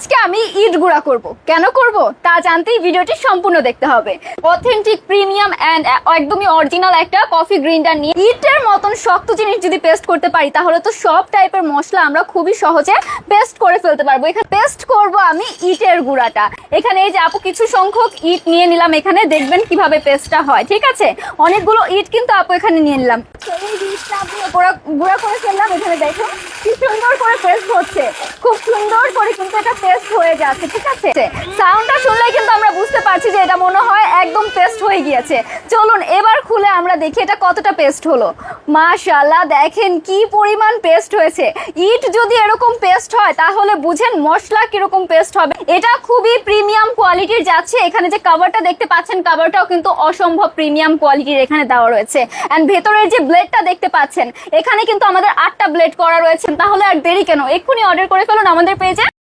আজকে আমি ইট গুঁড়া করব। কেন করব তা জানতেই ভিডিওটি সম্পূর্ণ দেখতে হবে। অথেন্টিক প্রিমিয়াম এন্ড একদমই অরিজিনাল একটা কফি গ্রাইন্ডার নিয়ে ইটের মতন শক্ত জিনিস যদি পেস্ট করতে পারি তাহলে তো সব টাইপের মশলা আমরা খুবই সহজে পেস্ট করে ফেলতে পারবো। এখানে পেস্ট করব আমি ইটের গুঁড়াটা। এখানে এই যে আপু কিছু সংখ্যক ইট নিয়ে নিলাম, এখানে দেখবেন কিভাবে পেস্টটা হয়। ঠিক আছে, অনেকগুলো ইট কিন্তু আপু এখানে নিয়ে নিলাম। এই ইটটা আপু গুঁড়া করে ফেললাম। এখানে দেখুন কি সুন্দর করে পেস্ট হচ্ছে, খুব সুন্দর করে কিন্তু এটা পেস্ট হয়ে যাচ্ছে। ঠিক আছে, সাউন্ডটা শুনলেই কিন্তু আমরা বুঝতে পারছি যে এটা মনে হয় একদম পেস্ট হয়ে গিয়েছে। চলুন এবার খুলে আমরা দেখি এটা কতটা পেস্ট হলো। মাশাআল্লাহ, দেখেন কি পরিমাণ পেস্ট হয়েছে। ইট যদি এরকম পেস্ট হয় তাহলে বুঝেন মশলা কিরকম পেস্ট হবে। এটা খুবই প্রিমিয়াম কোয়ালিটির যাচ্ছে। এখানে যে কভারটা দেখতে পাচ্ছেন, কভারটাও কিন্তু অসম্ভব প্রিমিয়াম কোয়ালিটির এখানে দেওয়া রয়েছে। এন্ড ভেতরের যে ব্লেডটা দেখতে পাচ্ছেন, এখানে কিন্তু আমাদের 8টা ব্লেড করা রয়েছে। তাহলে আর দেরি কেন, এক্ষুনি অর্ডার করে ফেলুন আমাদের পেজে।